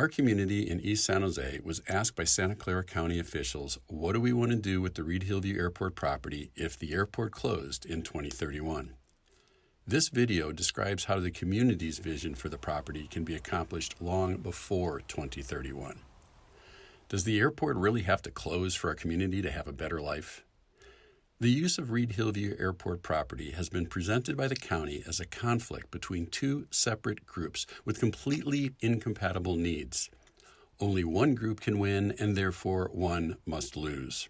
Our community in East San Jose was asked by Santa Clara County officials, what do we want to do with the Reid Hillview Airport property if the airport closed in 2031? This video describes how the community's vision for the property can be accomplished long before 2031. Does the airport really have to close for our community to have a better life? The use of Reid Hillview Airport property has been presented by the county as a conflict between two separate groups with completely incompatible needs. Only one group can win, and therefore one must lose.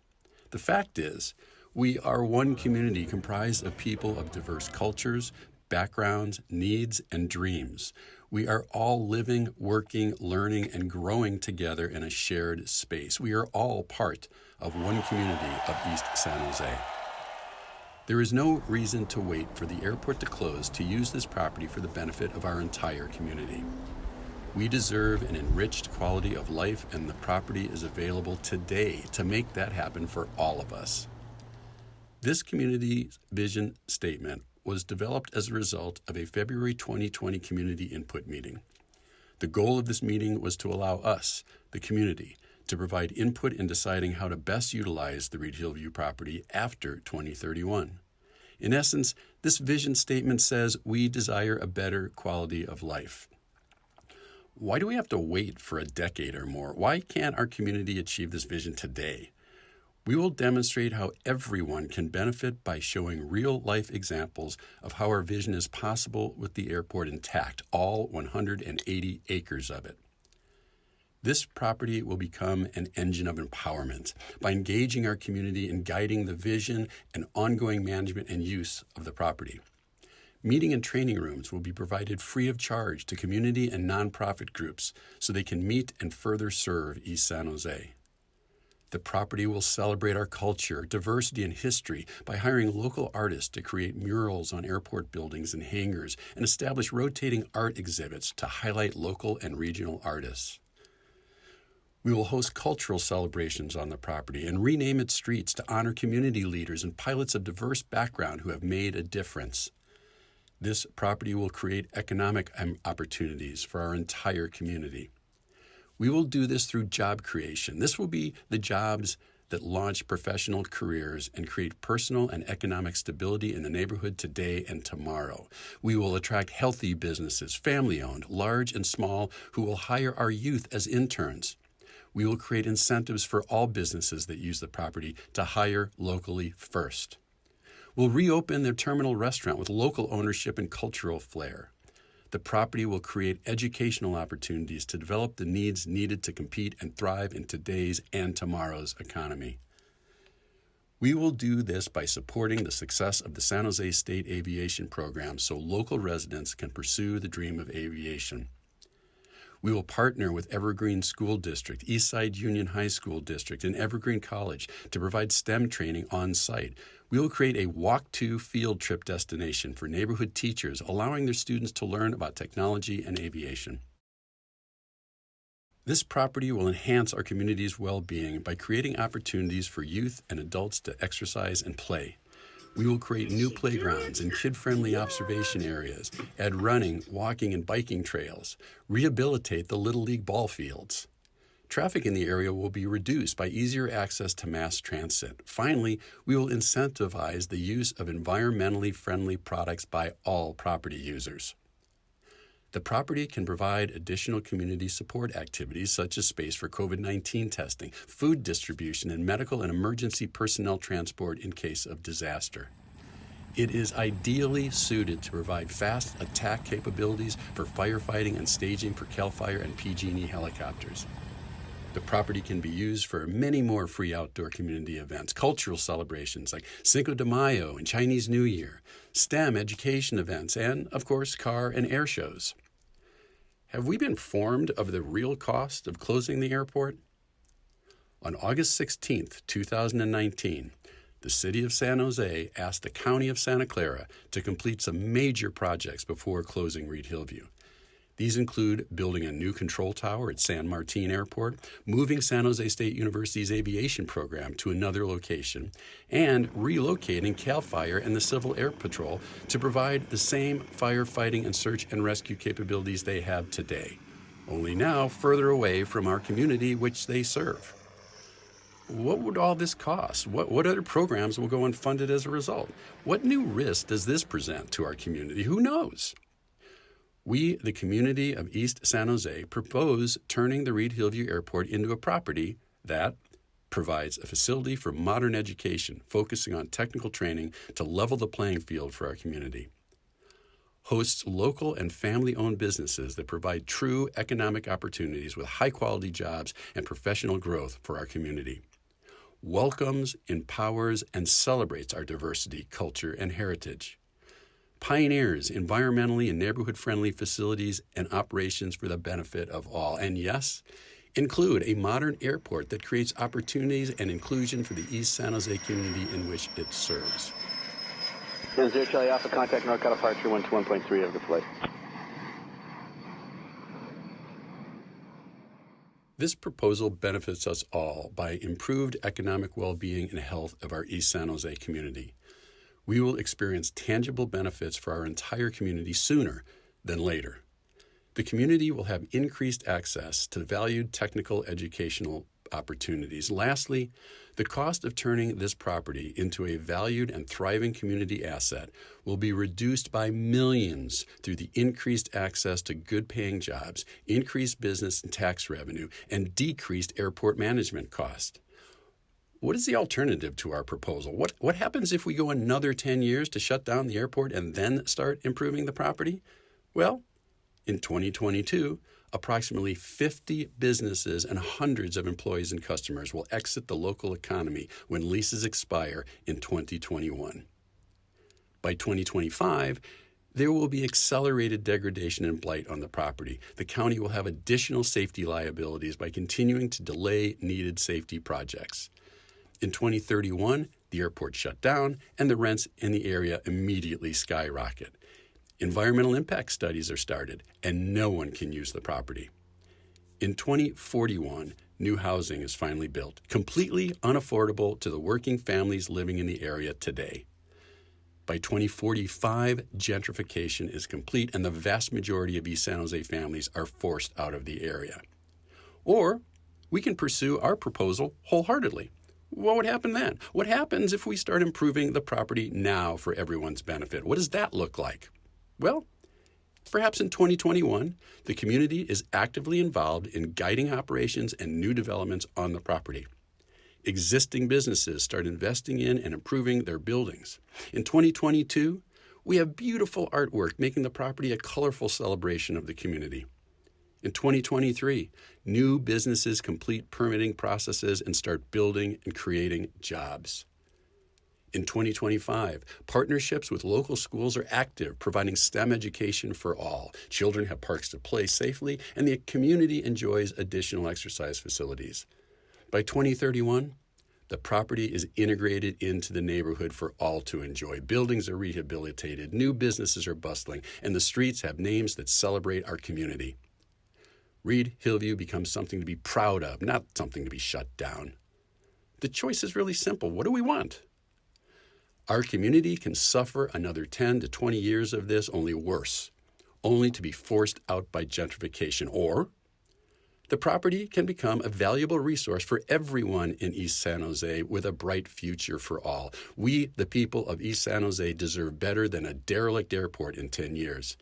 The fact is, we are one community comprised of people of diverse cultures, backgrounds, needs, and dreams. We are all living, working, learning, and growing together in a shared space. We are all part of one community of East San Jose. There is no reason to wait for the airport to close to use this property for the benefit of our entire community. We deserve an enriched quality of life, and the property is available today to make that happen for all of us. This community vision statement was developed as a result of a February 2020 community input meeting. The goal of this meeting was to allow us, the community, to provide input in deciding how to best utilize the Reid Hillview property after 2031. In essence, this vision statement says we desire a better quality of life. Why do we have to wait for a decade or more? Why can't our community achieve this vision today? We will demonstrate how everyone can benefit by showing real-life examples of how our vision is possible with the airport intact, all 180 acres of it. This property will become an engine of empowerment by engaging our community in guiding the vision and ongoing management and use of the property. Meeting and training rooms will be provided free of charge to community and nonprofit groups so they can meet and further serve East San Jose. The property will celebrate our culture, diversity, and history by hiring local artists to create murals on airport buildings and hangars and establish rotating art exhibits to highlight local and regional artists. We will host cultural celebrations on the property and rename its streets to honor community leaders and pilots of diverse background who have made a difference. This property will create economic opportunities for our entire community. We will do this through job creation. This will be the jobs that launch professional careers and create personal and economic stability in the neighborhood today and tomorrow. We will attract healthy businesses, family-owned, large and small, who will hire our youth as interns. We will create incentives for all businesses that use the property to hire locally first. We'll reopen their terminal restaurant with local ownership and cultural flair. The property will create educational opportunities to develop the needs needed to compete and thrive in today's and tomorrow's economy. We will do this by supporting the success of the San Jose State Aviation Program so local residents can pursue the dream of aviation. We will partner with Evergreen School District, Eastside Union High School District, and Evergreen College to provide STEM training on site. We will create a walk-to field trip destination for neighborhood teachers, allowing their students to learn about technology and aviation. This property will enhance our community's well-being by creating opportunities for youth and adults to exercise and play. We will create new playgrounds and kid-friendly observation areas, add running, walking, and biking trails, rehabilitate the Little League ball fields. Traffic in the area will be reduced by easier access to mass transit. Finally, we will incentivize the use of environmentally friendly products by all property users. The property can provide additional community support activities such as space for COVID-19 testing, food distribution, and medical and emergency personnel transport in case of disaster. It is ideally suited to provide fast attack capabilities for firefighting and staging for CAL FIRE and PG&E helicopters. The property can be used for many more free outdoor community events, cultural celebrations like Cinco de Mayo and Chinese New Year, STEM education events, and, of course, car and air shows. Have we been informed of the real cost of closing the airport? On August 16, 2019, the City of San Jose asked the County of Santa Clara to complete some major projects before closing Reid Hillview. These include building a new control tower at San Martin Airport, moving San Jose State University's aviation program to another location, and relocating CAL FIRE and the Civil Air Patrol to provide the same firefighting and search and rescue capabilities they have today. only now further away from our community which they serve. What would all this cost? What other programs will go unfunded as a result? What new risk does this present to our community? Who knows? We, the community of East San Jose, propose turning the Reid Hillview Airport into a property that provides a facility for modern education, focusing on technical training to level the playing field for our community. Hosts local and family-owned businesses that provide true economic opportunities with high-quality jobs and professional growth for our community. Welcomes, empowers, and celebrates our diversity, culture, and heritage. Pioneers environmentally and neighborhood-friendly facilities and operations for the benefit of all. And yes, include a modern airport that creates opportunities and inclusion for the East San Jose community in which it serves. 10-0 Charlie Alpha, contact NorCal departure 121.3 of the flight. This proposal benefits us all by improved economic well-being and health of our East San Jose community. We will experience tangible benefits for our entire community sooner than later. The community will have increased access to valued technical educational opportunities. Lastly, the cost of turning this property into a valued and thriving community asset will be reduced by millions through the increased access to good-paying jobs, increased business and tax revenue, and decreased airport management cost. What is the alternative to our proposal? What happens if we go another 10 years to shut down the airport and then start improving the property? Well, in 2022, approximately 50 businesses and hundreds of employees and customers will exit the local economy when leases expire in 2021. By 2025, there will be accelerated degradation and blight on the property. The county will have additional safety liabilities by continuing to delay needed safety projects. In 2031, the airport shut down and the rents in the area immediately skyrocket. Environmental impact studies are started and no one can use the property. In 2041, new housing is finally built, completely unaffordable to the working families living in the area today. By 2045, gentrification is complete and the vast majority of East San Jose families are forced out of the area. Or we can pursue our proposal wholeheartedly. What would happen then? What happens if we start improving the property now for everyone's benefit? What does that look like? Well, perhaps in 2021, the community is actively involved in guiding operations and new developments on the property. Existing businesses start investing in and improving their buildings. In 2022, we have beautiful artwork making the property a colorful celebration of the community. In 2023, new businesses complete permitting processes and start building and creating jobs. In 2025, partnerships with local schools are active, providing STEM education for all. Children have parks to play safely, and the community enjoys additional exercise facilities. By 2031, the property is integrated into the neighborhood for all to enjoy. Buildings are rehabilitated, new businesses are bustling, and the streets have names that celebrate our community. Reid Hillview becomes something to be proud of, not something to be shut down. The choice is really simple. What do we want? Our community can suffer another 10 to 20 years of this, only worse, only to be forced out by gentrification. Or the property can become a valuable resource for everyone in East San Jose with a bright future for all. We, the people of East San Jose, deserve better than a derelict airport in 10 years.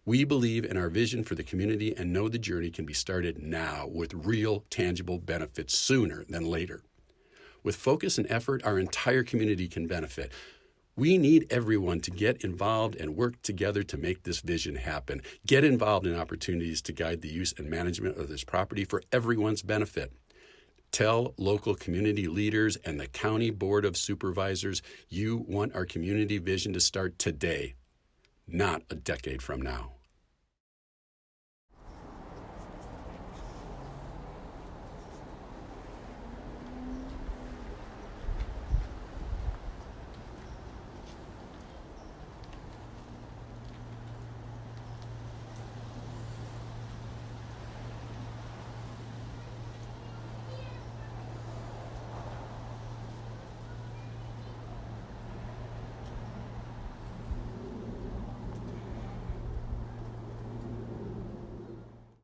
We believe in our vision for the community and know the journey can be started now with real, tangible benefits sooner than later. With focus and effort, our entire community can benefit. We need everyone to get involved and work together to make this vision happen. Get involved in opportunities to guide the use and management of this property for everyone's benefit. Tell local community leaders and the County Board of Supervisors you want our community vision to start today, not a decade from now.